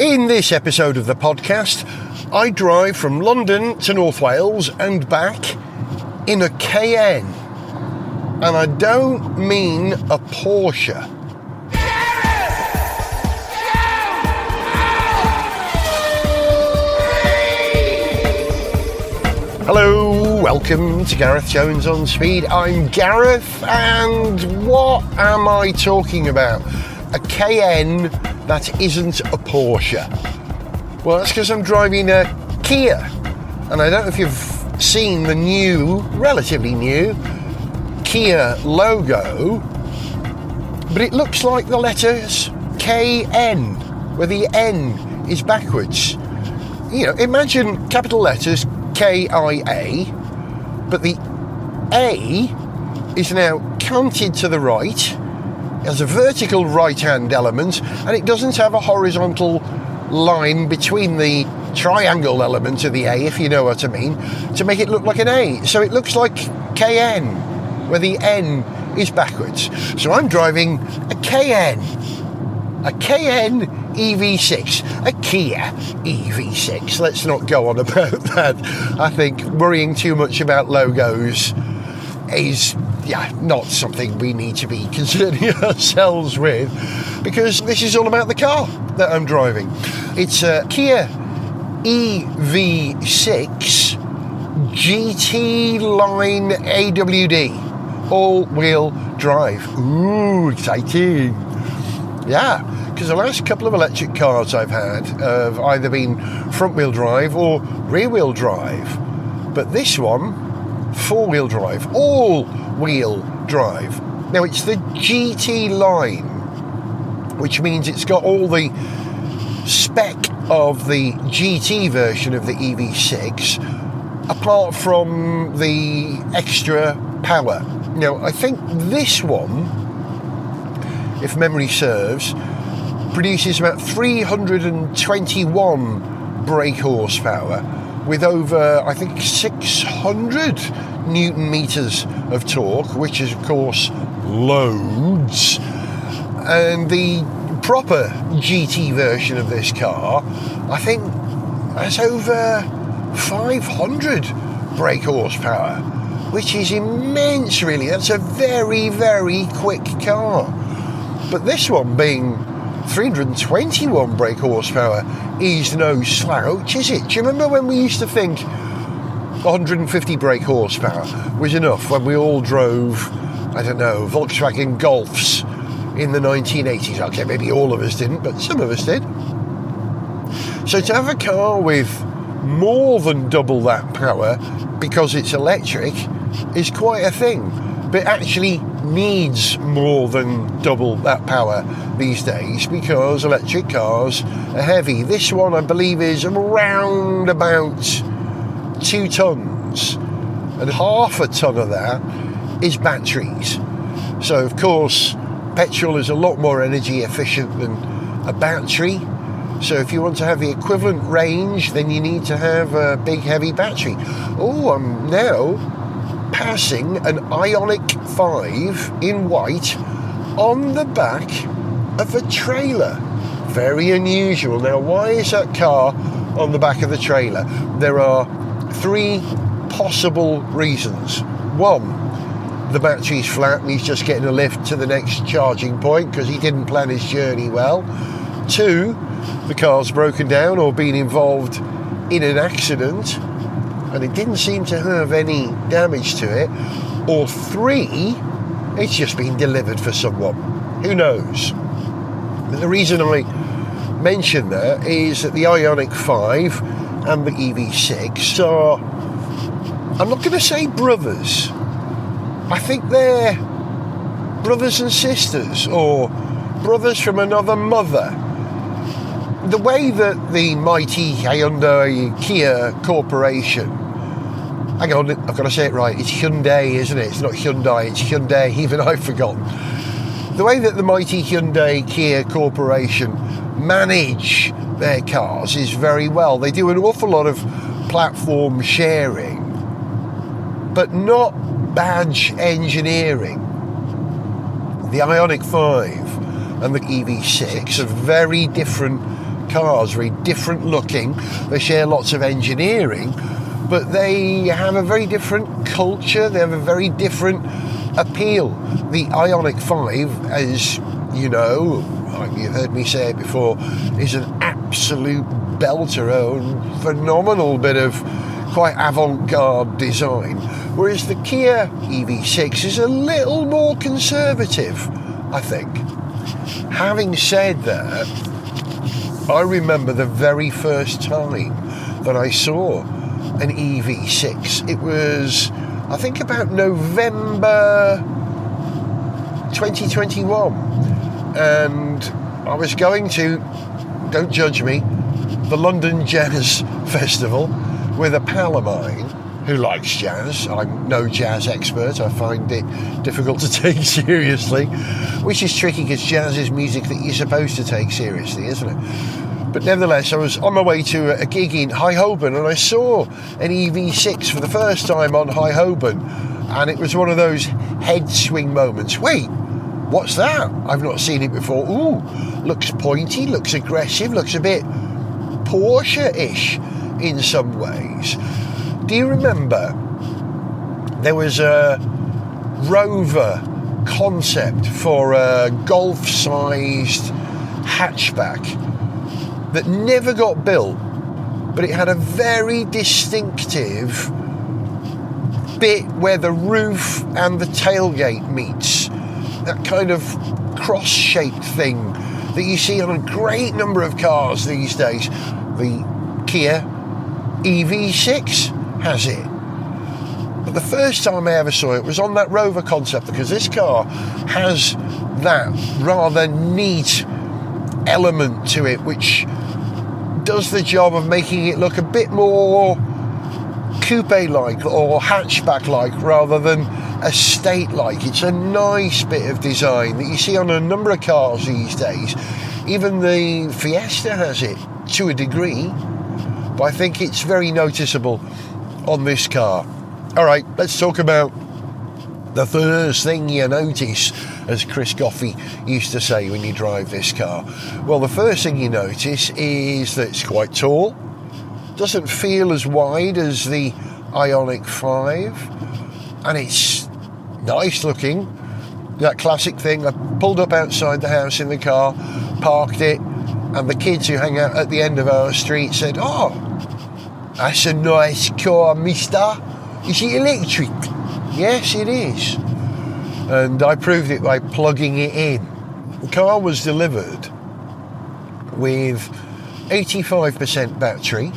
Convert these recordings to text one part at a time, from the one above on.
In this episode of the podcast, I drive from London to North Wales and back in a Cayenne. And I don't mean a Porsche. Hello, welcome to Gareth Jones on Speed. I'm Gareth, and what am I talking about? A Cayenne that isn't a Porsche. Well, that's because I'm driving a Kia, and I don't know if you've seen the new, relatively new, Kia logo, but it looks like the letters KN, where the N is backwards. You know, imagine capital letters KIA, but the A is now canted to the right, has a vertical right-hand element, and it doesn't have a horizontal line between the triangle element of the A, if you know what I mean, to make it look like an A. So it looks like KN, where the N is backwards. So I'm driving a Cayenne EV6, a Kia EV6. Let's not go on about that. I think worrying too much about logos is not something we need to be concerning ourselves with, because this is all about the car that I'm driving. It's a Kia EV6 GT Line AWD, all-wheel drive. Ooh, exciting. Yeah, because the last couple of electric cars I've had have either been front-wheel drive or rear-wheel drive, but this one, four-wheel drive, all-wheel drive. Now, it's the GT line, which means it's got all the spec of the GT version of the EV6, apart from the extra power. Now, I think this one, if memory serves, produces about 321 brake horsepower with over, I think, 600 Newton meters of torque, which is, of course, loads. And the proper GT version of this car, I think, has over 500 brake horsepower, which is immense, really. That's a very, very quick car. But this one, being 321 brake horsepower, is no slouch, is it? Do you remember when we used to think 150 brake horsepower was enough when we all drove, I don't know, Volkswagen Golfs in the 1980s? Okay, maybe all of us didn't, but some of us did. So to have a car with more than double that power because it's electric is quite a thing, but actually needs more than double that power these days because electric cars are heavy. This one, I believe, is around about 2 tons, and half a ton of that is batteries. So, of course, petrol is a lot more energy efficient than a battery. So if you want to have the equivalent range, then you need to have a big, heavy battery. Oh, I'm now passing an Ioniq 5 in white on the back of a trailer. Very unusual. Now, why is that car on the back of the trailer? There are 3 possible reasons. 1, the battery's flat and he's just getting a lift to the next charging point because he didn't plan his journey well. 2, the car's broken down or been involved in an accident and it didn't seem to have any damage to it. Or 3, it's just been delivered for someone. Who knows? But the reason I mention that is that the Ioniq 5 and the EV6 are, I'm not going to say brothers, I think they're brothers and sisters, or brothers from another mother. The way that the mighty Hyundai Kia Corporation, hang on, I've got to say it right, it's Hyundai, isn't it? It's not Hyundai, it's Hyundai, even I've forgotten. The way that the mighty Hyundai Kia Corporation manage their cars is very well. They do an awful lot of platform sharing, but not badge engineering. The Ioniq 5 and the EV6 are very different cars, very different looking. They share lots of engineering, but they have a very different culture. They have a very different appeal. The Ioniq 5, as you know, you've heard me say it before, is an absolute belter, a phenomenal bit of quite avant-garde design, whereas the Kia EV6 is a little more conservative, I think. Having said that, I remember the very first time that I saw an EV6. It was, I think, about November 2021, and I was going to, don't judge me, the London Jazz Festival with a pal of mine who likes jazz. I'm no jazz expert. I find it difficult to take seriously, which is tricky because jazz is music that you're supposed to take seriously, isn't it? But nevertheless, I was on my way to a gig in High Holborn, and I saw an EV6 for the first time on High Holborn, and it was one of those head swing moments. Wait, what's that? I've not seen it before. Ooh, looks pointy, looks aggressive, looks a bit Porsche-ish in some ways. Do you remember there was a Rover concept for a Golf-sized hatchback that never got built, but it had a very distinctive bit where the roof and the tailgate meets, that kind of cross-shaped thing that you see on a great number of cars these days. The Kia EV6 has it. But the first time I ever saw it was on that Rover concept, because this car has that rather neat element to it which does the job of making it look a bit more coupe-like or hatchback-like rather than estate-like. It's a nice bit of design that you see on a number of cars these days. Even the Fiesta has it to a degree, but I think it's very noticeable on this car. All right, let's talk about the first thing you notice, as Chris Goffey used to say when you drive this car. Well, the first thing you notice is that it's quite tall. Doesn't feel as wide as the Ioniq 5, and it's nice looking. That classic thing, I pulled up outside the house in the car, parked it, and the kids who hang out at the end of our street said, "Oh, that's a nice car, mister. Is it electric?" Yes, it is. And I proved it by plugging it in. The car was delivered with 85% battery,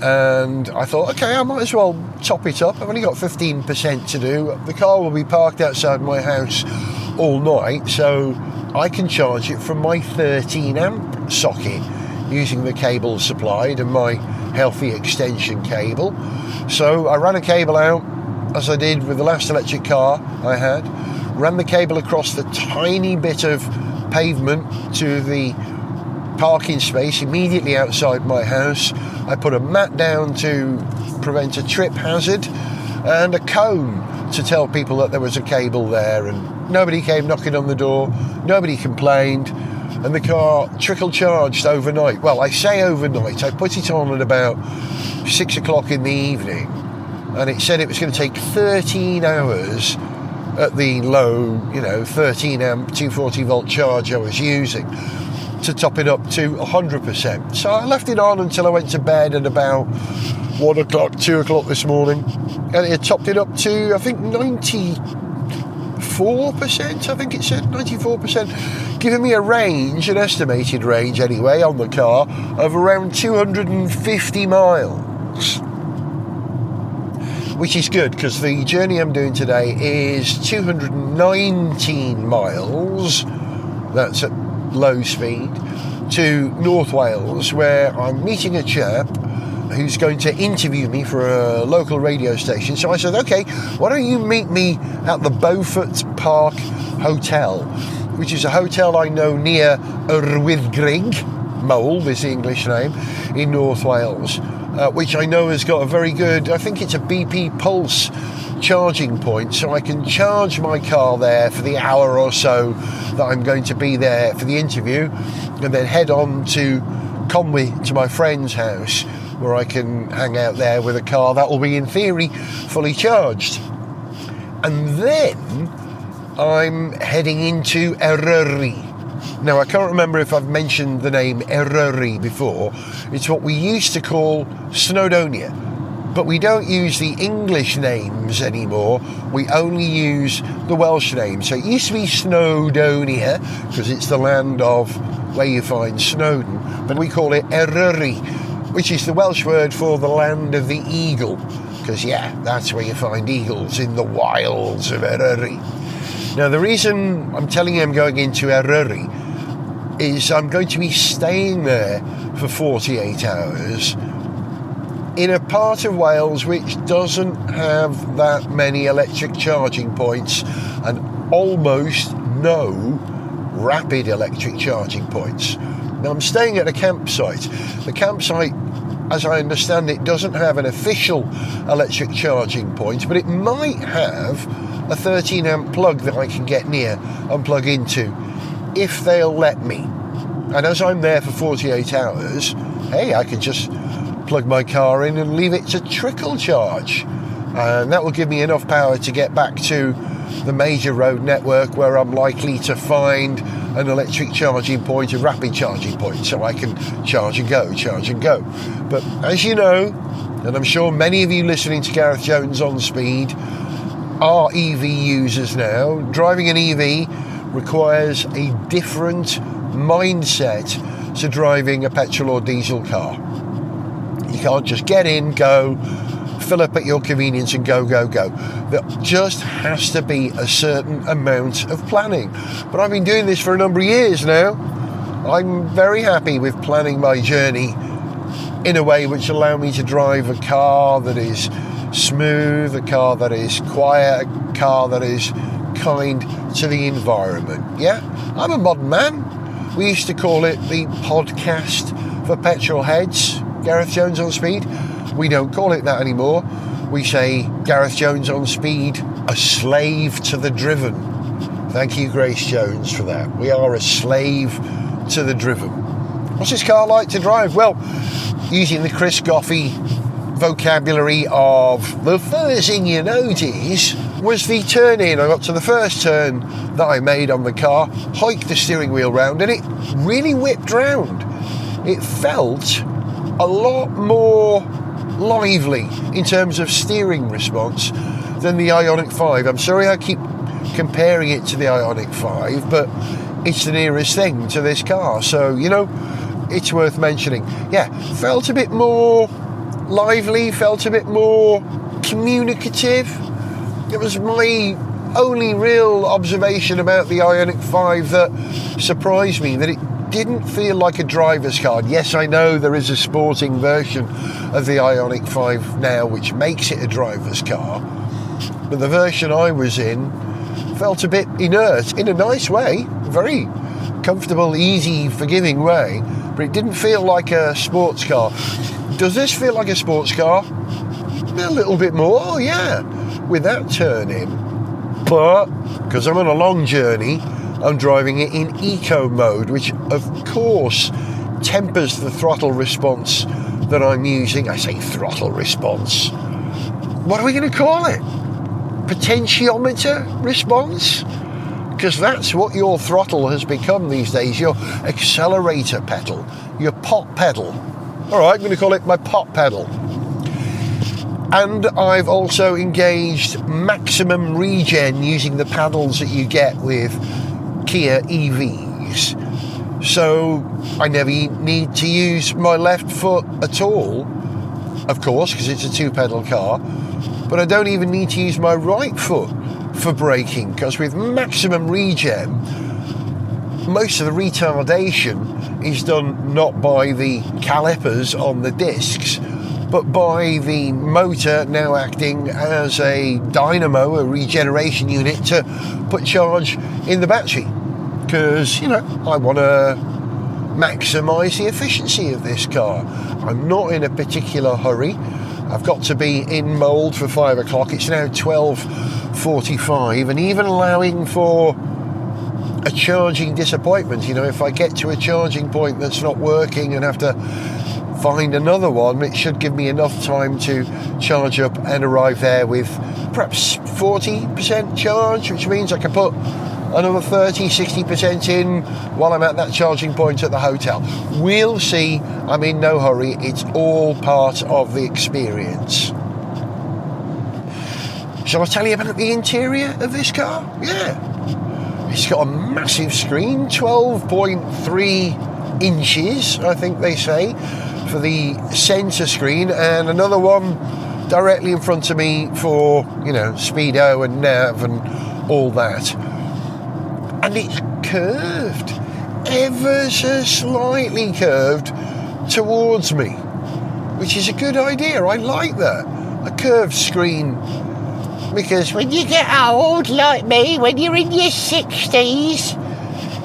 and I thought, okay, I might as well top it up. I've only got 15% to do. The car will be parked outside my house all night, so I can charge it from my 13 amp socket using the cable supplied and my healthy extension cable. So I ran a cable out, as I did with the last electric car I had, ran the cable across the tiny bit of pavement to the parking space immediately outside my house. I put a mat down to prevent a trip hazard and a cone to tell people that there was a cable there, and nobody came knocking on the door, nobody complained, and the car trickle charged overnight. Well, I say overnight, I put it on at about 6 o'clock in the evening, and it said it was going to take 13 hours at the low, 13 amp 240 volt charge I was using to top it up to 100%. So I left it on until I went to bed at about 1 o'clock, 2 o'clock this morning, and it topped it up to, I think, 94%, I think it said, 94%, giving me a range, an estimated range anyway, on the car of around 250 miles. Which is good, because the journey I'm doing today is 219 miles, that's at low speed, to North Wales, where I'm meeting a chap who's going to interview me for a local radio station. So I said, okay, why don't you meet me at the Beaufort Park Hotel, which is a hotel I know near Rwyddgrug, Mold is the English name, in North Wales, which I know has got a very good, I think it's a BP Pulse charging point, so I can charge my car there for the hour or so that I'm going to be there for the interview, and then head on to Conwy to my friend's house, where I can hang out there with a car that will be, in theory, fully charged. And then I'm heading into Eryri. Now, I can't remember if I've mentioned the name Eryri before. It's what we used to call Snowdonia, but we don't use the English names anymore. We only use the Welsh names. So it used to be Snowdonia, because it's the land of where you find Snowdon, but we call it Eryri, which is the Welsh word for the land of the eagle, because, yeah, that's where you find eagles, in the wilds of Eryri. Now, the reason I'm telling you I'm going into Eryri is I'm going to be staying there for 48 hours in a part of Wales which doesn't have that many electric charging points and almost no rapid electric charging points. Now, I'm staying at a campsite. The campsite, as I understand it, doesn't have an official electric charging point, but it might have a 13 amp plug that I can get near and plug into, if they'll let me. And as I'm there for 48 hours, hey, I can just plug my car in and leave it to trickle charge. And that will give me enough power to get back to the major road network where I'm likely to find an electric charging point, a rapid charging point, so I can charge and go. But as you know, and I'm sure many of you listening to Gareth Jones on Speed are EV users now, driving an EV requires a different mindset to driving a petrol or diesel car. You can't just get in, go, fill up at your convenience and go. There just has to be a certain amount of planning. But I've been doing this for a number of years now. I'm very happy with planning my journey in a way which allows me to drive a car that is smooth, a car that is quiet, a car that is kind to the environment. Yeah, I'm a modern man. We used to call it the podcast for petrol heads, Gareth Jones on Speed. We don't call it that anymore. We say Gareth Jones on Speed, a slave to the driven. Thank you, Grace Jones, for that. We are a slave to the driven. What's this car like to drive? Well, using the Chris Goffey vocabulary of the first thing you notice was the turn in. I got to the first turn that I made on the car, hiked the steering wheel round, and it really whipped round. It felt a lot more lively in terms of steering response than the Ioniq 5. I'm sorry I keep comparing it to the Ioniq 5, but it's the nearest thing to this car, so, you know, it's worth mentioning. Yeah, felt a bit more lively, felt a bit more communicative. It was my only real observation about the Ioniq 5 that surprised me, that it didn't feel like a driver's car. Yes, I know there is a sporting version of the Ioniq 5 now which makes it a driver's car, but the version I was in felt a bit inert in a nice way, very comfortable, easy, forgiving way, but it didn't feel like a sports car. Does this feel like a sports car? A little bit more, oh yeah, with that turn in. But because I'm on a long journey, I'm driving it in eco mode, which of course tempers the throttle response that I'm using. I say throttle response. What are we going to call it? Potentiometer response? Because that's what your throttle has become these days, your accelerator pedal, your pot pedal. All right, I'm going to call it my pot pedal. And I've also engaged maximum regen using the paddles that you get with Kia EVs. So I never need to use my left foot at all, of course, because it's a two-pedal car. But I don't even need to use my right foot for braking, because with maximum regen, most of the retardation is done not by the calipers on the discs, but by the motor now acting as a dynamo, a regeneration unit to put charge in the battery. Because, you know, I want to maximise the efficiency of this car. I'm not in a particular hurry. I've got to be in mould for 5 o'clock. It's now 12:45, and even allowing for a charging disappointment. You know, if I get to a charging point that's not working and have to find another one, it should give me enough time to charge up and arrive there with perhaps 40% charge, which means I can put another 30-60% in while I'm at that charging point at the hotel. We'll see. I'm in no hurry. It's all part of the experience. Shall I tell you about the interior of this car? Yeah. It's got a massive screen, 12.3 inches, I think they say, for the centre screen, and another one directly in front of me for, you know, speedo and nav and all that. And it's curved, ever so slightly curved towards me, which is a good idea. I like that, a curved screen, because when you get old, like me, when you're in your 60s,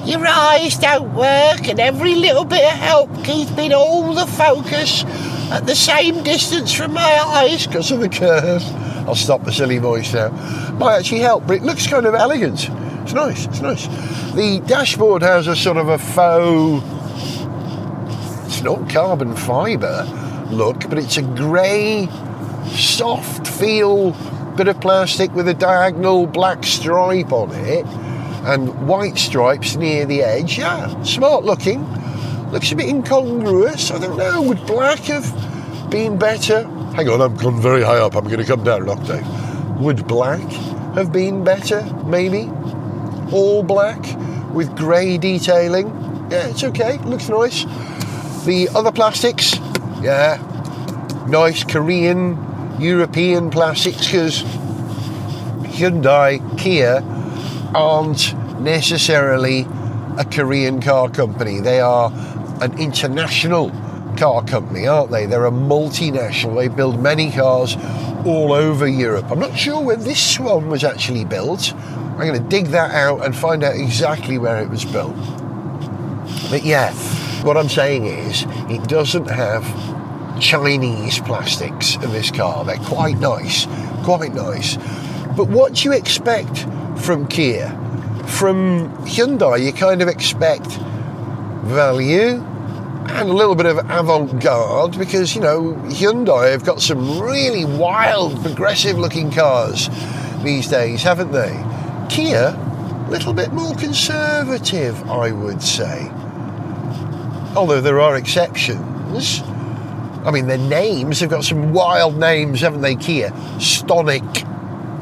your eyes don't work, and every little bit of help keeping all the focus at the same distance from my eyes because of the curve. I'll stop the silly voice now. Might actually help, but it looks kind of elegant. It's nice, it's nice. The dashboard has a sort of a faux, it's not carbon fibre look, but it's a grey, soft feel bit of plastic with a diagonal black stripe on it and white stripes near the edge. Yeah, smart looking. Looks a bit incongruous. I don't know, would black have been better? Hang on, I've gone very high up. I'm going to come down an octave. Would black have been better, maybe? All black with grey detailing. Yeah, it's okay. Looks nice. The other plastics, yeah, nice Korean, European plastics, because Hyundai, Kia aren't necessarily a Korean car company. They are an international car company, aren't they? They're a multinational. They build many cars all over Europe. I'm not sure where this one was actually built. I'm going to dig that out and find out exactly where it was built. But yeah, what I'm saying is it doesn't have Chinese plastics in this car. They're quite nice, quite nice. But what do you expect from Kia? From Hyundai, you kind of expect value and a little bit of avant-garde, because, you know, Hyundai have got some really wild, progressive-looking cars these days, haven't they? Kia, a little bit more conservative, I would say. Although there are exceptions. I mean, their names, they've got some wild names, haven't they, Kia? Stonic.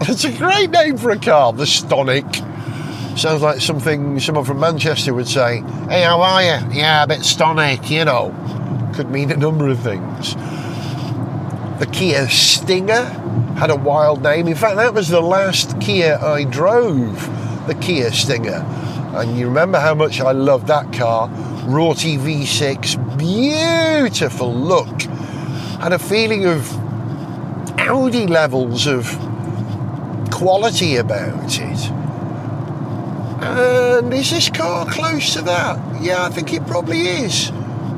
It's a great name for a car, the Stonic. Sounds like something someone from Manchester would say. Hey, how are you? Yeah, a bit stonic, you know. Could mean a number of things. The Kia Stinger had a wild name. In fact, that was the last Kia I drove, the Kia Stinger. And you remember how much I loved that car. Rorty V6, beautiful look. Had a feeling of Audi levels of quality about it. And is this car close to that? Yeah, I think it probably is.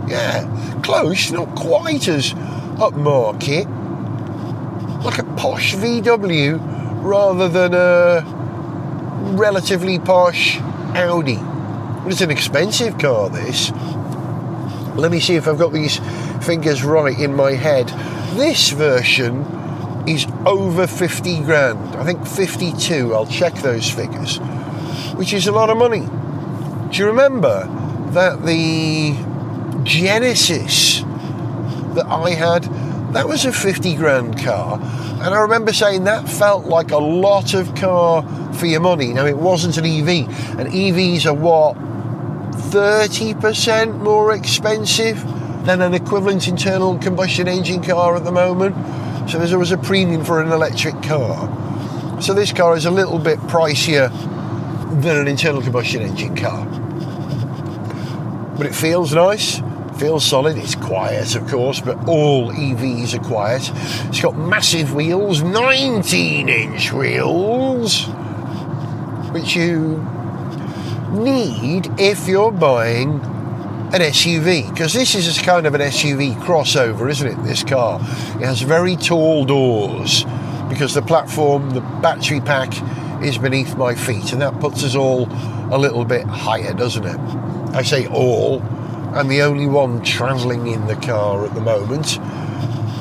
Yeah, close, not quite as upmarket. Like a posh VW rather than a relatively posh Audi. But it's an expensive car, this. Let me see if I've got these figures right in my head. This version is over 50 grand. I think 52. I'll check those figures. Which is a lot of money. Do you remember that the Genesis that I had, that was a 50 grand car, and I remember saying that felt like a lot of car for your money. Now, it wasn't an EV, and EVs are what, 30% more expensive than an equivalent internal combustion engine car at the moment, so there's always a premium for an electric car. So this car is a little bit pricier than an internal combustion engine car, but it feels nice, feels solid. It's quiet, of course, but all EVs are quiet. It's got massive wheels, 19-inch wheels, which you need if you're buying an SUV, because this is a kind of an SUV crossover, isn't it, this car? It has very tall doors because the platform, the battery pack, is beneath my feet, and that puts us all a little bit higher, doesn't it? I say all, I'm the only one travelling in the car at the moment.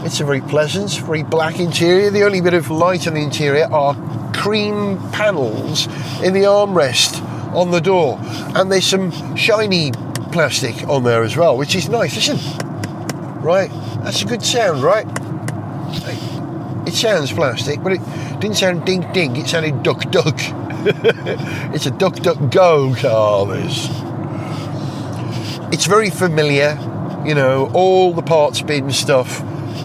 It's a very pleasant, very black interior. The only bit of light on the interior are cream panels in the armrest on the door, and there's some shiny plastic on there as well, which is nice. Listen, right, that's a good sound, right? It sounds plastic, but it didn't sound ding ding, it sounded duck duck. It's a duck duck go car, this. It's very familiar, you know, all the parts bin stuff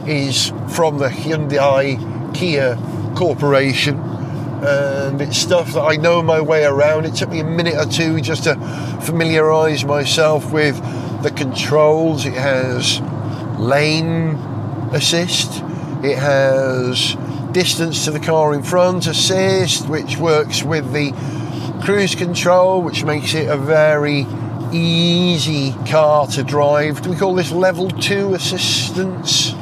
is from the Hyundai Kia Corporation, and it's stuff that I know my way around. It took me a minute or two just to familiarise myself with the controls. It has lane assist, it has distance to the car in front assist, which works with the cruise control, which makes it a very easy car to drive. Do we call this level 2 assistance?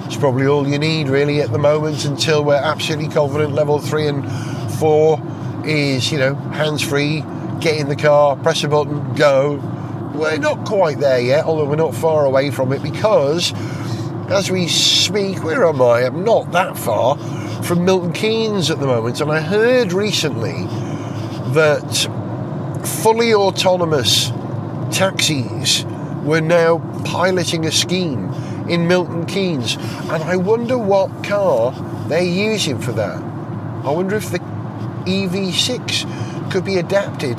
It's probably all you need really at the moment, until we're absolutely confident level 3 and 4 is, you know, hands-free, get in the car, press a button, go. We're not quite there yet, although we're not far away from it, because as we speak, where am I? I'm not that far from Milton Keynes at the moment, and I heard recently that fully autonomous taxis were now piloting a scheme in Milton Keynes, and I wonder what car they're using for that. I wonder if the EV6 could be adapted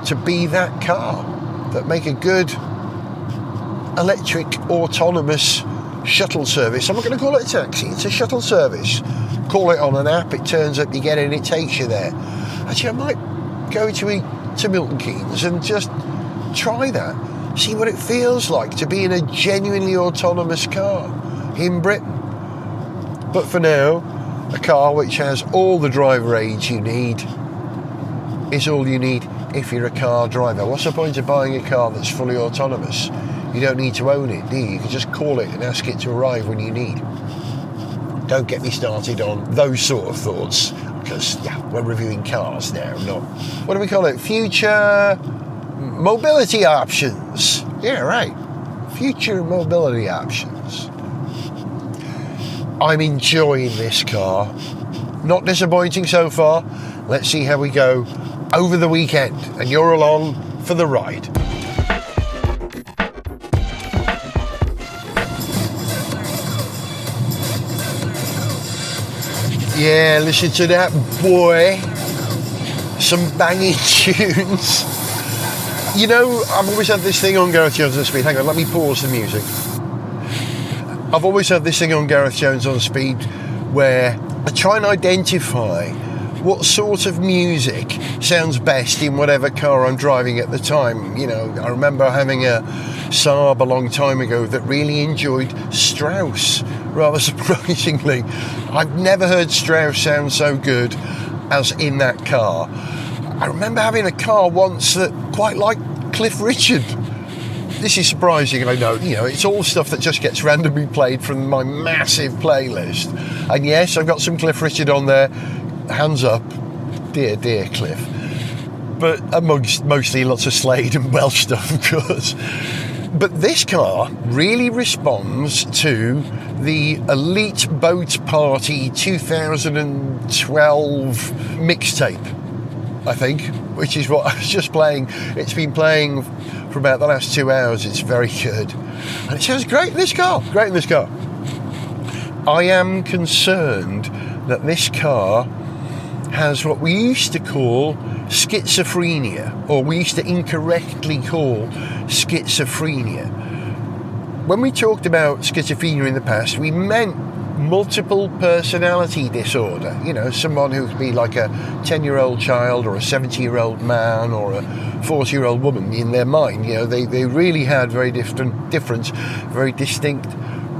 to be that car, that make a good electric autonomous shuttle service. I'm not going to call it a taxi, it's a shuttle service. Call it on an app, it turns up, you get in, it takes you there. Actually, I might go to Milton Keynes and just try that, see what it feels like to be in a genuinely autonomous car in Britain. But for now, a car which has all the driver aids you need is all you need if you're a car driver. What's the point of buying a car that's fully autonomous? You don't need to own it, do you? You can just call it and ask it to arrive when you need. Don't get me started on those sort of thoughts, because, yeah, we're reviewing cars now, not, what do we call it? Future mobility options. Yeah, right. Future mobility options. I'm enjoying this car. Not disappointing so far. Let's see how we go over the weekend, and you're along for the ride. Yeah, listen to that, boy. Some banging tunes. You know, I've always had this thing on Gareth Jones on Speed. Hang on, let me pause the music. I've always had this thing on Gareth Jones on Speed where I try and identify what sort of music sounds best in whatever car I'm driving at the time. You know, I remember having a Saab a long time ago that really enjoyed Strauss, rather surprisingly. I've never heard Strauss sound so good as in that car. I remember having a car once that quite liked Cliff Richard. This is surprising, I know. You know, it's all stuff that just gets randomly played from my massive playlist. And yes, I've got some Cliff Richard on there. Hands up. Dear, dear Cliff. But amongst mostly lots of Slade and Welsh stuff, of course. But this car really responds to the Elite Boat Party 2012 mixtape, I think, which is what I was just playing. It's been playing for about the last 2 hours. It's very good. And it sounds great in this car. Great in this car. I am concerned that this car has what we used to call schizophrenia, or we used to incorrectly call schizophrenia. When we talked about schizophrenia in the past, we meant multiple personality disorder. You know, someone who could be like a 10-year-old child or a 70-year-old man or a 40-year-old woman in their mind. You know, they really had very different, very distinct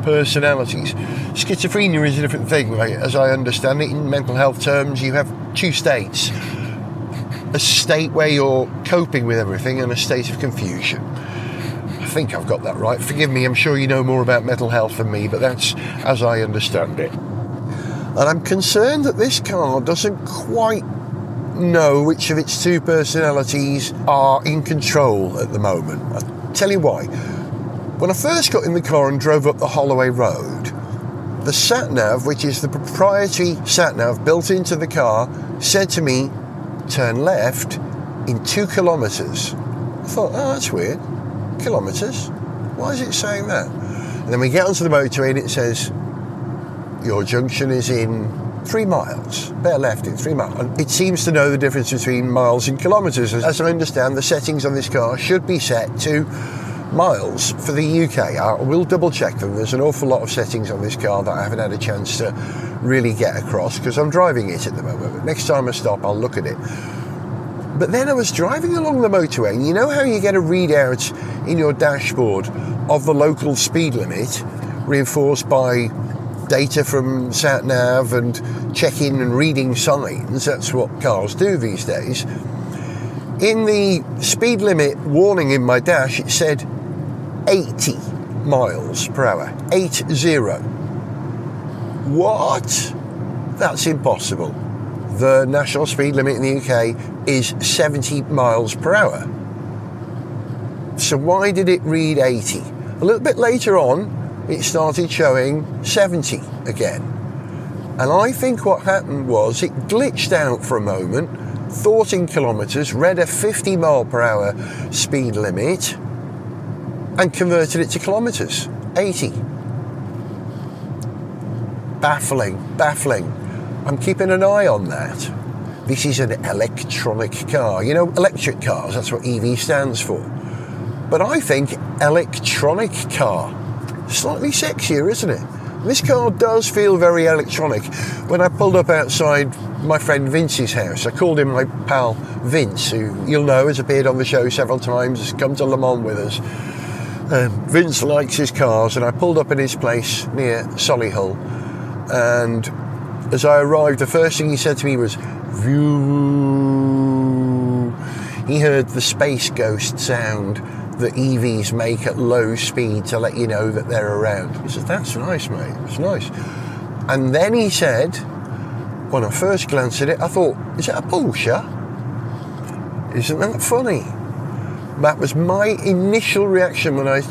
personalities. Schizophrenia is a different thing, right? As I understand it, in mental health terms, you have two states. A state where you're coping with everything and a state of confusion. I think I've got that right. Forgive me, I'm sure you know more about mental health than me, but that's as I understand it. And I'm concerned that this car doesn't quite know which of its two personalities are in control at the moment. I'll tell you why. When I first got in the car and drove up the Holloway Road, the sat-nav, which is the proprietary sat-nav built into the car, said to me, turn left in 2 kilometres. I thought, oh, that's weird. Kilometres? Why is it saying that? And then we get onto the motorway and it says, your junction is in 3 miles. Bear left in 3 miles. And it seems to know the difference between miles and kilometres. As I understand, the settings on this car should be set to miles for the UK. I will double check them. There's an awful lot of settings on this car that I haven't had a chance to really get across because I'm driving it at the moment. But next time I stop, I'll look at it. But then I was driving along the motorway, and you know how you get a readout in your dashboard of the local speed limit, reinforced by data from sat-nav and checking and reading signs? That's what cars do these days. In the speed limit warning in my dash, it said 80 miles per hour. 80. What? That's impossible. The national speed limit in the UK is 70 miles per hour. So why did it read 80? A little bit later on, it started showing 70 again. And I think what happened was it glitched out for a moment, thought in kilometres, read a 50 mile per hour speed limit, and converted it to kilometres. 80. Baffling. I'm keeping an eye on that. This is an electronic car. You know, electric cars, that's what EV stands for. But I think electronic car, slightly sexier, isn't it? This car does feel very electronic. When I pulled up outside my friend Vince's house, I called him my pal Vince, who you'll know has appeared on the show several times, has come to Le Mans with us. Vince likes his cars, and I pulled up in his place near Solihull, and as I arrived, the first thing he said to me was, "View." He heard the space ghost sound that EVs make at low speed to let you know that they're around. He said, "That's nice, mate, it's nice." And then he said, when I first glanced at it, I thought, is it a Porsche? Isn't that funny? That was my initial reaction when I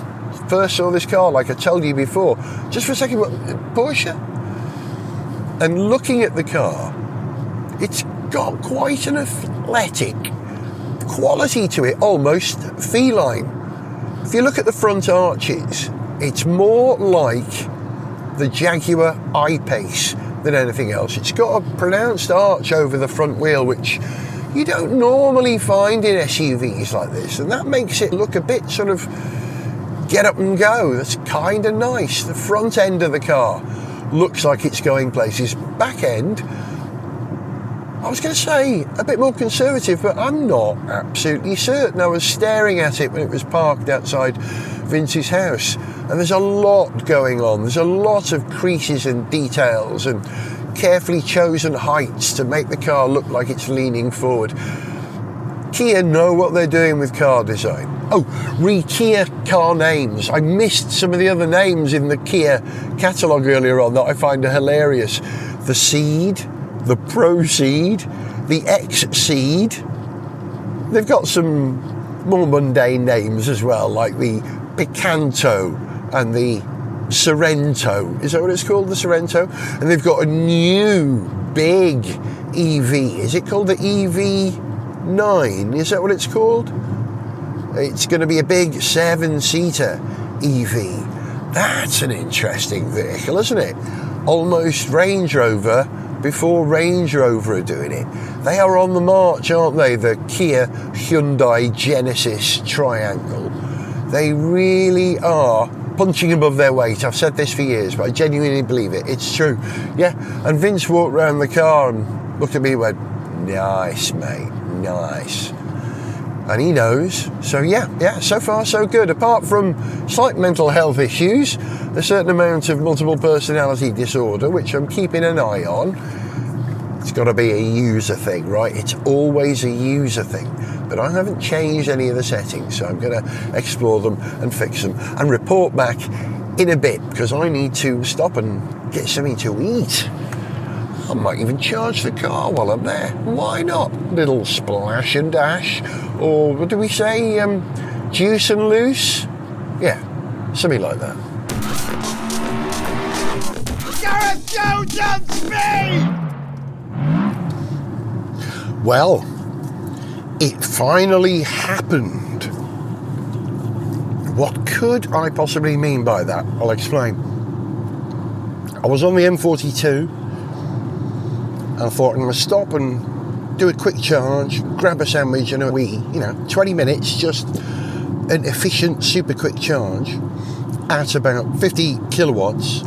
first saw this car, like I told you before. Just for a second, what, Porsche? And looking at the car, it's got quite an athletic quality to it, almost feline. If you look at the front arches, it's more like the Jaguar I-Pace than anything else. It's got a pronounced arch over the front wheel, which you don't normally find in SUVs like this, and that makes it look a bit sort of get up and go. That's kind of nice. The front end of the car looks like it's going places. Back end, I was going to say a bit more conservative, but I'm not absolutely certain. I was staring at it when it was parked outside Vince's house, and there's a lot going on. There's a lot of creases and details and carefully chosen heights to make the car look like it's leaning forward. Kia know what they're doing with car design. Oh, Kia car names. I missed some of the other names in the Kia catalogue earlier on that I find are hilarious. The Ceed, the Proceed, the Exceed. They've got some more mundane names as well, like the Picanto and the Sorento. Is that what it's called, the Sorento? And they've got a new big EV. Is it called the EV9? Is that what it's called? It's going to be a big 7-seater EV. That's an interesting vehicle, isn't it? Almost Range Rover before Range Rover are doing it. They are on the march, aren't they? The Kia Hyundai Genesis triangle. They really are punching above their weight. I've said this for years, but I genuinely believe it. It's true. Yeah, and Vince walked around the car and looked at me and went, "Nice, mate, nice." And he knows. So yeah, so far so good. Apart from slight mental health issues, a certain amount of multiple personality disorder, which I'm keeping an eye on. It's got to be a user thing, right? It's always a user thing. But I haven't changed any of the settings, so I'm going to explore them and fix them and report back in a bit, because I need to stop and get something to eat. I might even charge the car while I'm there. Why not? Little splash and dash, or what do we say? Juice and loose? Yeah, something like that. Gareth Jones on speed! Well, it finally happened. What could I possibly mean by that? I'll explain. I was on the M42 and I thought I'm going to stop and do a quick charge, grab a sandwich and a wee, 20 minutes, just an efficient, super quick charge at about 50 kilowatts.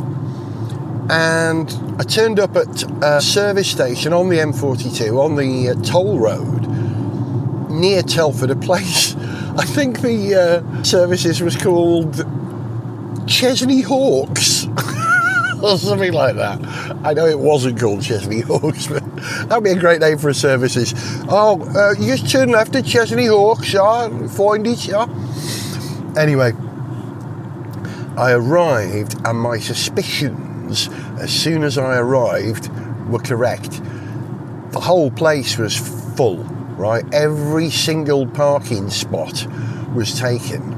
And I turned up at a service station on the M42 on the toll road near Telford, a place, I think the services was called Chesney Hawks or something like that. I know it wasn't called Chesney Hawks, but that'd be a great name for a services. Oh, you just turn left at Chesney Hawks, yeah, find it, yeah. Anyway, I arrived and my suspicions, as soon as I arrived, were correct. The whole place was full, right? Every single parking spot was taken.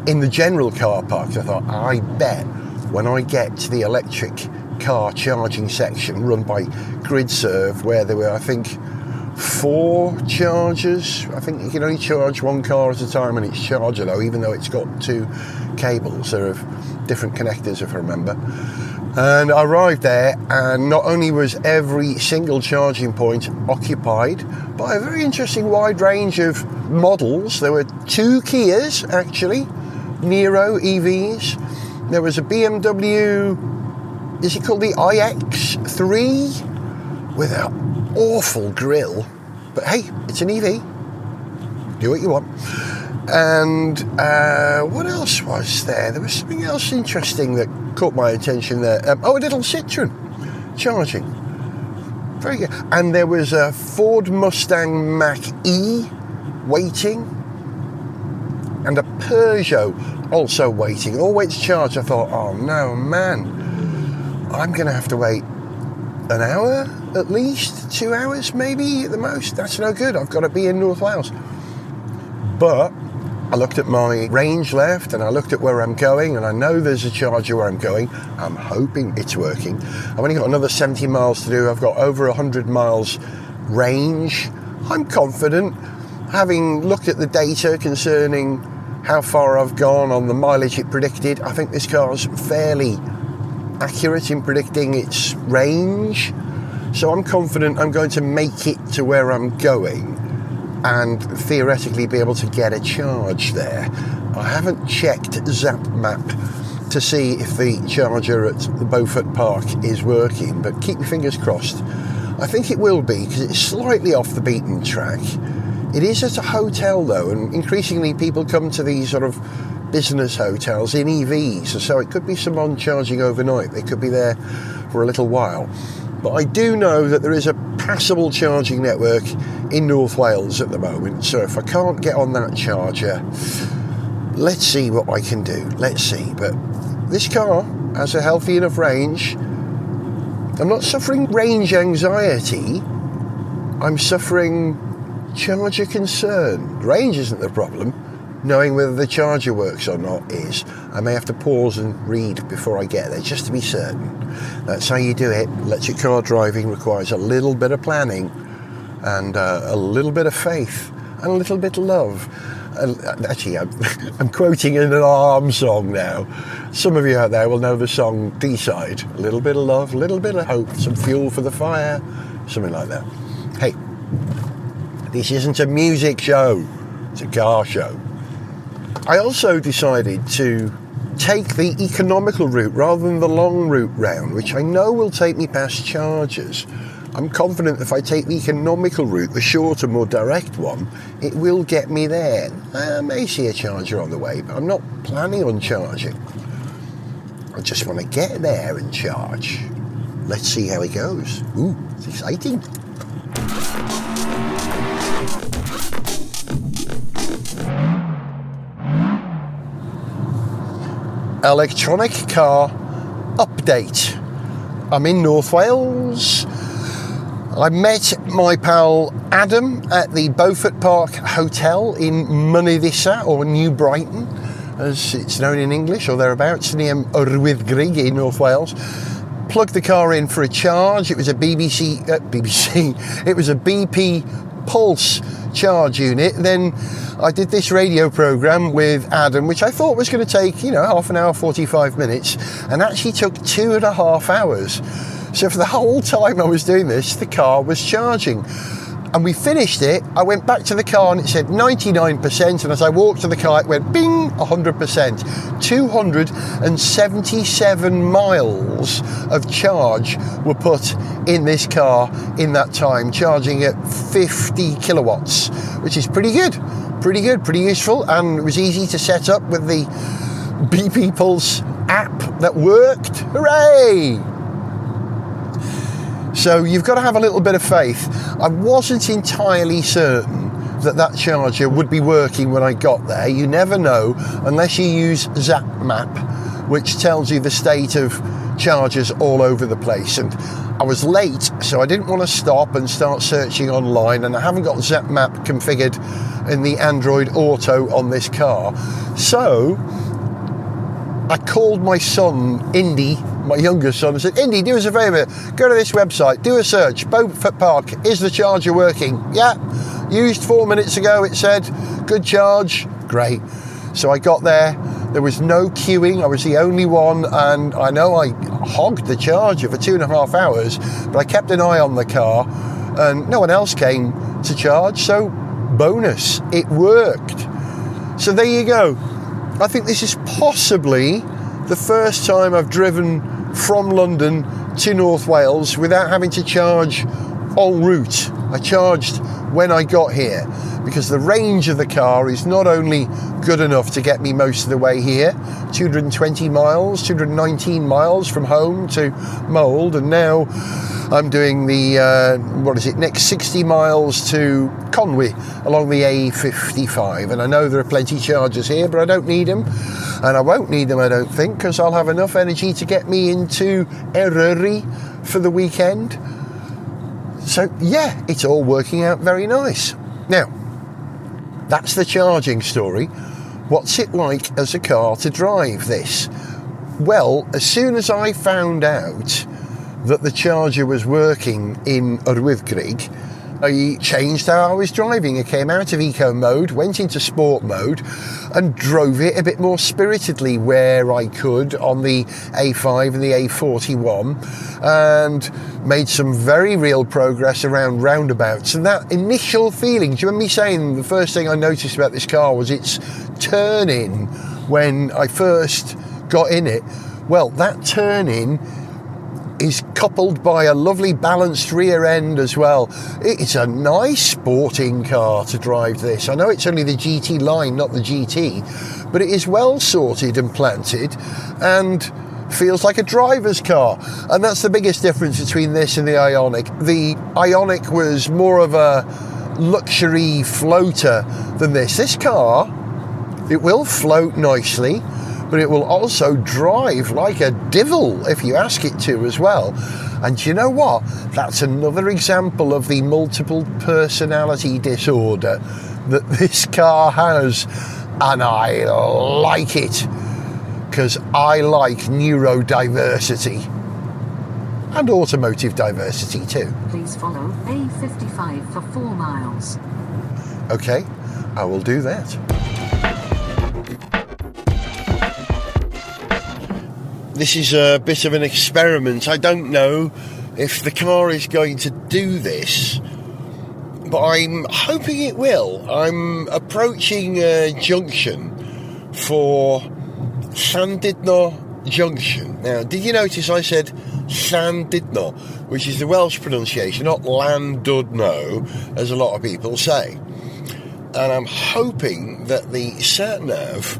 In the general car park, I thought, I bet when I get to the electric car charging section run by GridServe, where there were, I think, 4 chargers. I think you can only charge one car at a time in its charger, though, even though it's got 2 cables. They're of different connectors, if I remember. And I arrived there, and not only was every single charging point occupied by a very interesting wide range of models. There were 2 Kias, actually, Nero EVs. There was a BMW, is it called the iX3? With an awful grille. But hey, it's an EV. Do what you want. And what else was there? There was something else interesting that caught my attention there. A little Citroen charging. Very good. And there was a Ford Mustang Mach-E waiting. And a Peugeot also waiting. All wait to charge. I thought, oh no, man. I'm going to have to wait an hour at least, 2 hours maybe at the most. That's no good. I've got to be in North Wales. But I looked at my range left and I looked at where I'm going, and I know there's a charger where I'm going. I'm hoping it's working. I've only got another 70 miles to do. I've got over 100 miles range. I'm confident, having looked at the data concerning how far I've gone on the mileage it predicted. I think this car's fairly accurate in predicting its range. So I'm confident I'm going to make it to where I'm going and theoretically be able to get a charge there. I haven't checked ZapMap to see if the charger at the Beaufort Park is working, but keep your fingers crossed. I think it will be, because it's slightly off the beaten track. It is at a hotel though, and increasingly people come to these sort of business hotels in EVs, so it could be someone charging overnight. They could be there for a little while. But I do know that there is a passable charging network in North Wales at the moment, so if I can't get on that charger, let's see what I can do. Let's see. But this car has a healthy enough range. I'm not suffering range anxiety. I'm suffering charger concern. Range isn't the problem. Knowing whether the charger works or not is. I may have to pause and read before I get there, just to be certain. That's how you do it. Electric car driving requires a little bit of planning and a little bit of faith and a little bit of love. Actually, I'm quoting an alarm song now. Some of you out there will know the song D-side. A little bit of love, a little bit of hope, some fuel for the fire, something like that. Hey, this isn't a music show, it's a car show. I also decided to take the economical route rather than the long route round, which I know will take me past chargers. I'm confident if I take the economical route, the shorter, more direct one, it will get me there. I may see a charger on the way, but I'm not planning on charging. I just want to get there and charge. Let's see how it goes. Ooh, it's exciting. Electronic car update. I'm in North Wales. I met my pal Adam at the Beaufort Park Hotel in Mynyddyssa, or New Brighton, as it's known in English, or thereabouts, near Rwyddgrug in North Wales. Plugged the car in for a charge. It was a it was a BP Pulse charge unit. Then I did this radio program with Adam, which I thought was going to take, half an hour, 45 minutes, and actually took 2.5 hours. So for the whole time I was doing this, the car was charging. And we finished it. I went back to the car and it said 99%. And as I walked to the car, it went bing, 100%. 277 miles of charge were put in this car in that time, charging at 50 kilowatts, which is pretty good, pretty useful. And it was easy to set up with the BP Pulse app that worked. Hooray! So you've got to have a little bit of faith. I wasn't entirely certain that charger would be working when I got there. You never know unless you use Zap Map, which tells you the state of chargers all over the place. And I was late, so I didn't want to stop and start searching online, and I haven't got Zap Map configured in the Android Auto on this car. So I called my son, Indy, my youngest son, and said, Indy, do us a favour, go to this website, do a search, Beaufort Park, is the charger working? Yeah, used 4 minutes ago, it said, good charge, great. So I got there was no queuing, I was the only one, and I know I hogged the charger for 2.5 hours, but I kept an eye on the car, and no one else came to charge, so bonus, it worked. So there you go. I think this is possibly the first time I've driven from London to North Wales without having to charge en route. I charged when I got here because the range of the car is not only good enough to get me most of the way here, 220 miles, 219 miles from home to Mould, and now I'm doing the, next 60 miles to Conwy along the A55. And I know there are plenty of chargers here, but I don't need them. And I won't need them, I don't think, because I'll have enough energy to get me into Eryri for the weekend. So, yeah, it's all working out very nice. Now, that's the charging story. What's it like as a car to drive this? Well, as soon as I found out that the charger was working in Rwyddgrug, I changed how I was driving. I came out of eco mode, went into sport mode, and drove it a bit more spiritedly where I could on the A5 and the A41, and made some very real progress around roundabouts. And that initial feeling, do you remember me saying the first thing I noticed about this car was its turn-in when I first got in it? Well, that turn-in is coupled by a lovely balanced rear end as well. It's a nice sporting car to drive this. I know it's only the GT line, not the GT, but it is well sorted and planted and feels like a driver's car. And that's the biggest difference between this and the Ioniq. The Ioniq was more of a luxury floater than this. This car, it will float nicely, but it will also drive like a devil if you ask it to as well. And you know what? That's another example of the multiple personality disorder that this car has. And I like it, because I like neurodiversity. And automotive diversity too. Please follow A55 for 4 miles. Okay, I will do that. This is a bit of an experiment. I don't know if the car is going to do this, but I'm hoping it will. I'm approaching a junction for Llandudno Junction. Now, did you notice I said Llandudno, which is the Welsh pronunciation, not Llandudno, as a lot of people say. And I'm hoping that the sat-nav,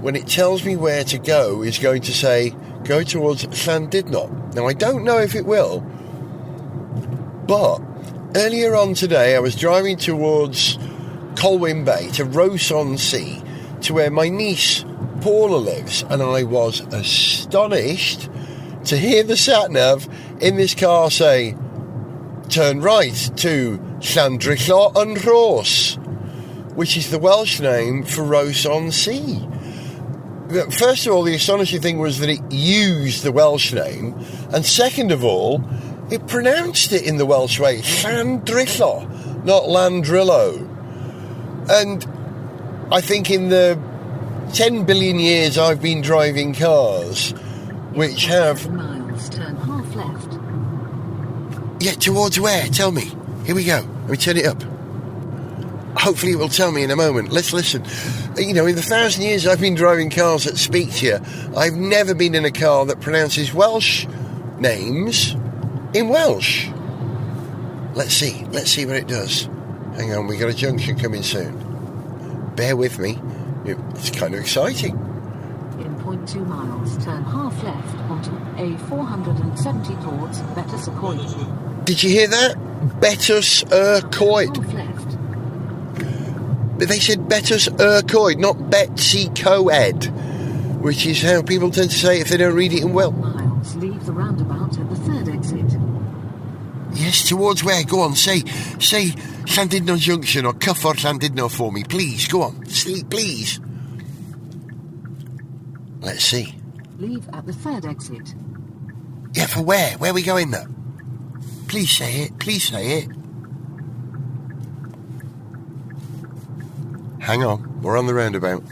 when it tells me where to go, is going to say, go towards Llandudno. Now, I don't know if it will, but earlier on today, I was driving towards Colwyn Bay, to Rhos-on-Sea, to where my niece Paula lives, and I was astonished to hear the sat-nav in this car say, turn right to Llandrillo yn Rhos, which is the Welsh name for Rhos-on-Sea. First of all, the astonishing thing was that it used the Welsh name, and second of all, it pronounced it in the Welsh way, Llandrillo, not Landrillo. And I think in the 10 billion years I've been driving cars, which have... miles, turn half left. Yeah, towards where? Tell me. Here we go. Let me turn it up. Hopefully it will tell me in a moment. Let's listen. You know, in the 1,000 years I've been driving cars that speak to you, I've never been in a car that pronounces Welsh names in Welsh. Let's see what it does. Hang on, we got a junction coming soon. Bear with me. It's kind of exciting. In 0.2 miles, turn half left onto A470 towards Betws y Coed. Did you hear that? Betws y Coed. Half left. But they said Betws y Coed, not Betsy Coed, which is how people tend to say it if they don't read it in Welsh. Miles, leave the roundabout at the third exit. Yes, towards where? Go on, say Llandudno Junction or Cyffwrdd Llandudno for me, please. Go on, please. Let's see. Leave at the third exit. Yeah, for where? Where are we going though? Please say it. Hang on, we're on the roundabout.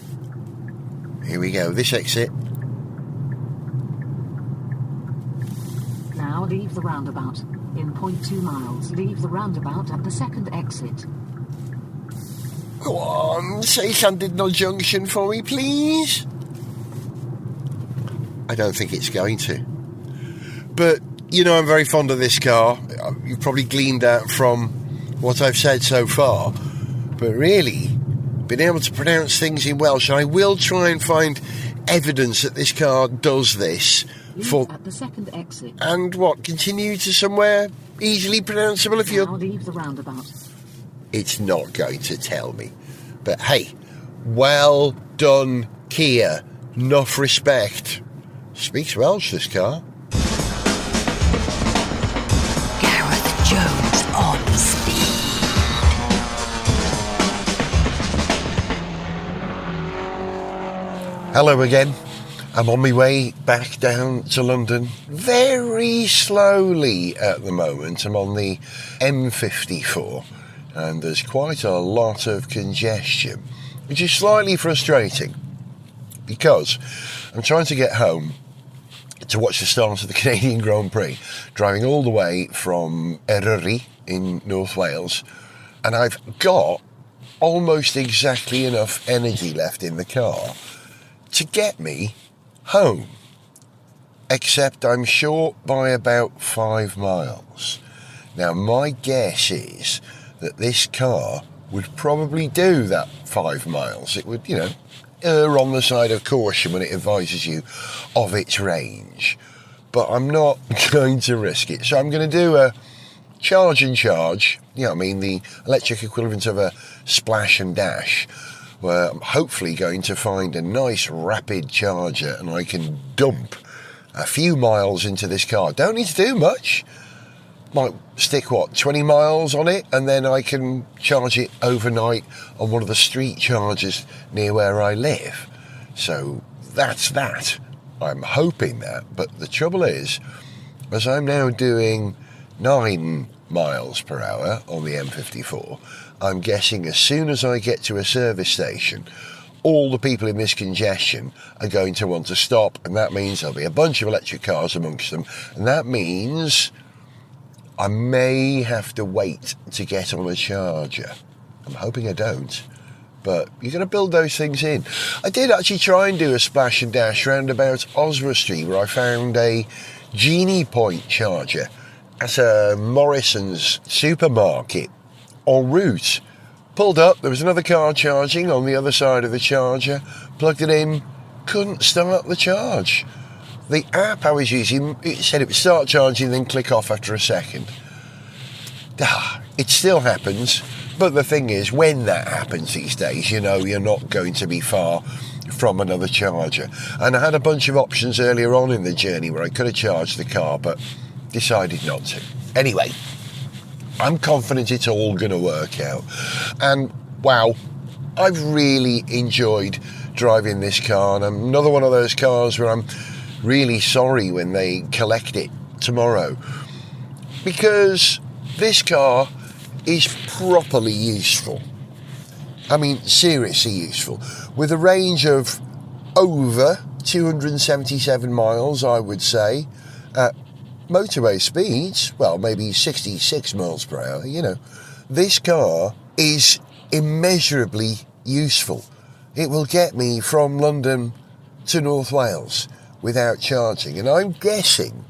Here we go, this exit. Now leave the roundabout. In 0.2 miles, leave the roundabout at the second exit. Go on, say Llandudno Junction for me, please. I don't think it's going to. But, you know, I'm very fond of this car. You've probably gleaned that from what I've said so far. But really, being able to pronounce things in Welsh, and I will try and find evidence that this car does this. Leave at the second exit. And what, continue to somewhere easily pronounceable if you're... Now leave the roundabout. It's not going to tell me. But hey, well done, Kia. Enough respect. Speaks Welsh, this car. Gareth Jones on speed. Hello again. I'm on my way back down to London very slowly at the moment. I'm on the M54 and there's quite a lot of congestion, which is slightly frustrating because I'm trying to get home to watch the start of the Canadian Grand Prix, driving all the way from Eryri in North Wales, and I've got almost exactly enough energy left in the car to get me home, except I'm short by about 5 miles. Now my guess is that this car would probably do that 5 miles. It would, err on the side of caution when it advises you of its range, but I'm not going to risk it. So I'm going to do a charge and charge, the electric equivalent of a splash and dash, where I'm hopefully going to find a nice rapid charger and I can dump a few miles into this car. Don't need to do much. Might stick, 20 miles on it, and then I can charge it overnight on one of the street chargers near where I live. So that's that. I'm hoping that. But the trouble is, as I'm now doing 9 miles per hour on the M54, I'm guessing as soon as I get to a service station, all the people in this congestion are going to want to stop, and that means there'll be a bunch of electric cars amongst them, and that means I may have to wait to get on a charger. I'm hoping I don't, but you're going to build those things in. I did actually try and do a splash and dash round about Oswald Street, where I found a Genie Point charger at a Morrison's supermarket en route. Pulled up, there was another car charging on the other side of the charger, plugged it in, couldn't start the charge. The app I was using, it said it would start charging, then click off after a second. It still happens, but the thing is, when that happens these days, you're not going to be far from another charger. And I had a bunch of options earlier on in the journey where I could have charged the car, but decided not to. Anyway, I'm confident it's all going to work out. And wow, I've really enjoyed driving this car, and another one of those cars where I'm really sorry when they collect it tomorrow, because this car is properly useful. I mean, seriously useful. With a range of over 277 miles, I would say, at motorway speeds, well, maybe 66 miles per hour, you know. This car is immeasurably useful. It will get me from London to North Wales without charging. And I'm guessing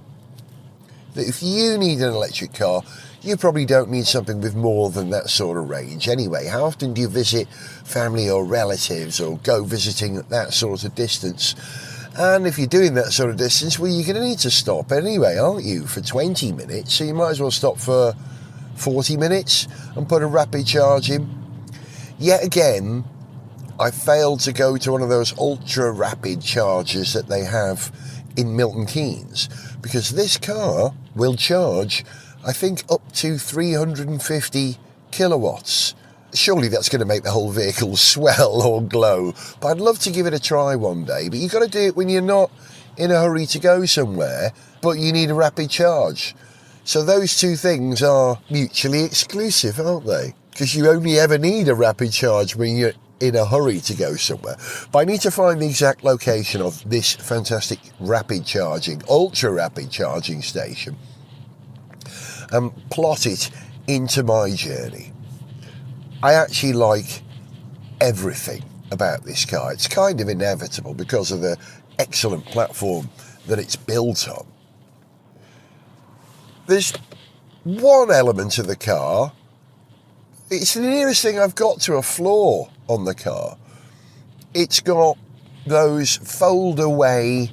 that if you need an electric car, you probably don't need something with more than that sort of range anyway. How often do you visit family or relatives or go visiting at that sort of distance? And if you're doing that sort of distance, well, you're going to need to stop anyway, aren't you, for 20 minutes? So you might as well stop for 40 minutes and put a rapid charge in. Yet again, I failed to go to one of those ultra rapid chargers that they have in Milton Keynes, because this car will charge, I think, up to 350 kilowatts. Surely that's going to make the whole vehicle swell or glow. But I'd love to give it a try one day. But you've got to do it when you're not in a hurry to go somewhere, but you need a rapid charge. So those two things are mutually exclusive, aren't they? Because you only ever need a rapid charge when you're in a hurry to go somewhere. But I need to find the exact location of this fantastic rapid charging, ultra rapid charging station, and plot it into my journey. I actually like everything about this car. It's kind of inevitable because of the excellent platform that it's built on. There's one element of the car, it's the nearest thing I've got to a flaw on the car. It's got those fold away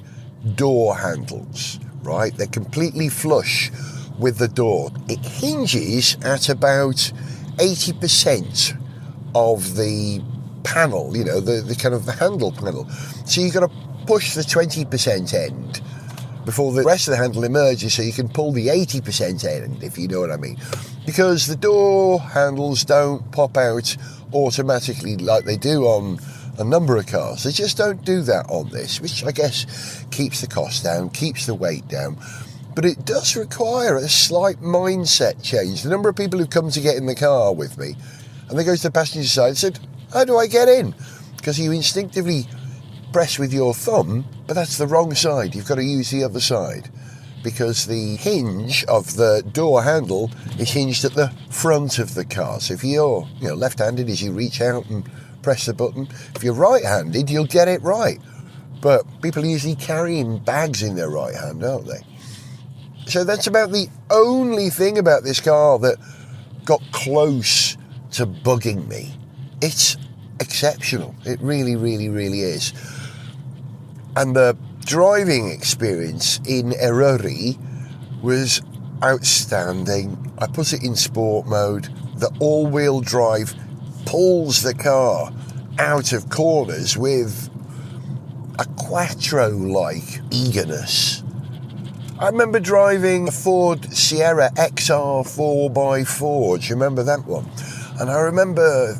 door handles, right? They're completely flush with the door. It hinges at about 80% of the panel, you know, the kind of the handle panel. So you've got to push the 20% end before the rest of the handle emerges, so you can pull the 80% end, if you know what I mean. Because the door handles don't pop out automatically like they do on a number of cars. They just don't do that on this, which I guess keeps the cost down, keeps the weight down. But it does require a slight mindset change. The number of people who come to get in the car with me, and they go to the passenger side and said, how do I get in? Because you instinctively press with your thumb, but that's the wrong side. You've got to use the other side, because the hinge of the door handle is hinged at the front of the car. So if you're left-handed, as you reach out and press the button, if you're right-handed, you'll get it right. But people are usually carrying bags in their right hand, aren't they? So that's about the only thing about this car that got close to bugging me. It's exceptional. It really, really, really is. And the driving experience in Eryri was outstanding. I put it in sport mode. The all-wheel drive pulls the car out of corners with a Quattro-like eagerness. I remember driving a Ford Sierra XR 4x4. Do you remember that one? And I remember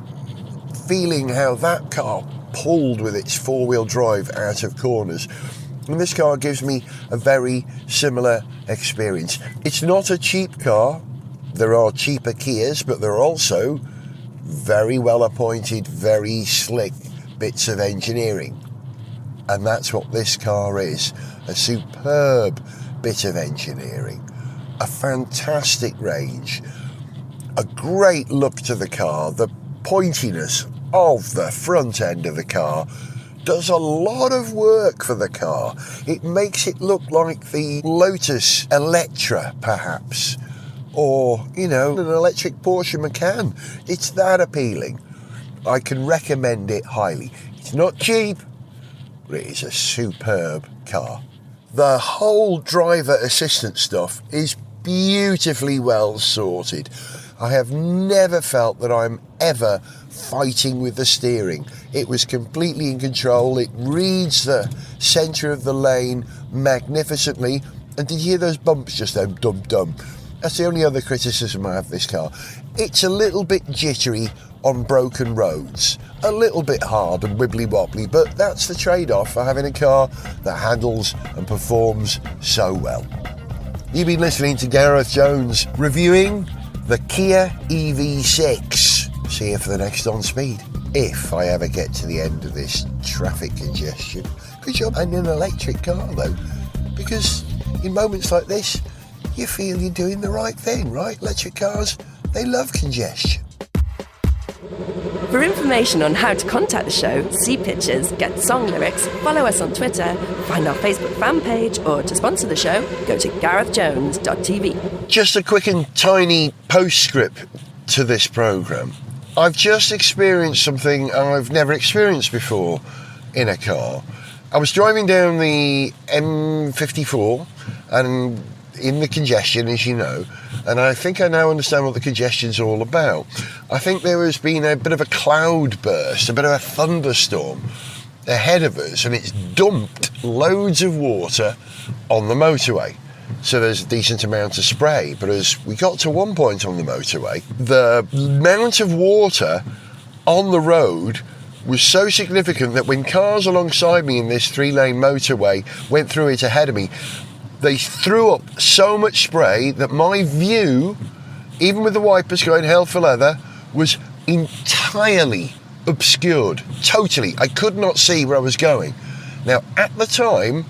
feeling how that car pulled with its four-wheel drive out of corners. And this car gives me a very similar experience. It's not a cheap car. There are cheaper Kias, but there are also very well appointed, very slick bits of engineering. And that's what this car is. A superb bit of engineering. A fantastic range. A great look to the car. The pointiness of the front end of the car does a lot of work for the car. It makes it look like the Lotus Electra, perhaps, or, an electric Porsche Macan. It's that appealing. I can recommend it highly. It's not cheap, but it is a superb car. The whole driver assistance stuff is beautifully well sorted. I have never felt that I'm ever fighting with the steering. It was completely in control. It reads the centre of the lane magnificently. And did you hear those bumps just then? Dum-dum. That's the only other criticism I have of this car. It's a little bit jittery on broken roads, a little bit hard and wibbly wobbly, but that's the trade-off for having a car that handles and performs so well. You've been listening to Gareth Jones reviewing the Kia EV6. See you for the next On Speed, if I ever get to the end of this traffic congestion. Good job and an electric car though, because in moments like this, you feel you're doing the right thing, right? Electric cars, they love congestion. For information on how to contact the show, see pictures, get song lyrics, follow us on Twitter, find our Facebook fan page, or to sponsor the show, go to garethjones.tv. Just a quick and tiny postscript to this programme. I've just experienced something I've never experienced before in a car. I was driving down the M54 and in the congestion, as you know, and I think I now understand what the congestion's all about. I think there has been a bit of a cloud burst, a bit of a thunderstorm ahead of us, and it's dumped loads of water on the motorway. So there's a decent amount of spray, but as we got to one point on the motorway, the amount of water on the road was so significant that when cars alongside me in this 3-lane motorway went through it ahead of me, they threw up so much spray that my view, even with the wipers going hell for leather, was entirely obscured. Totally. I could not see where I was going. Now, at the time,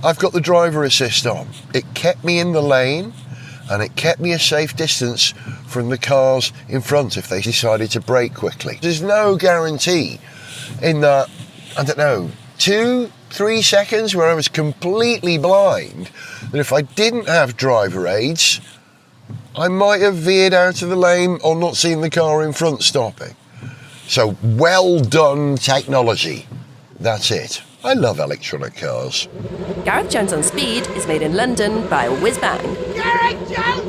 I've got the driver assist on. It kept me in the lane and it kept me a safe distance from the cars in front if they decided to brake quickly. There's no guarantee in that, I don't know, 2-3 seconds where I was completely blind, that if I didn't have driver aids, I might have veered out of the lane or not seen the car in front stopping. So well done, technology. That's it. I love electronic cars. Gareth Jones on Speed is made in London by Whiz Bang. Gareth Jones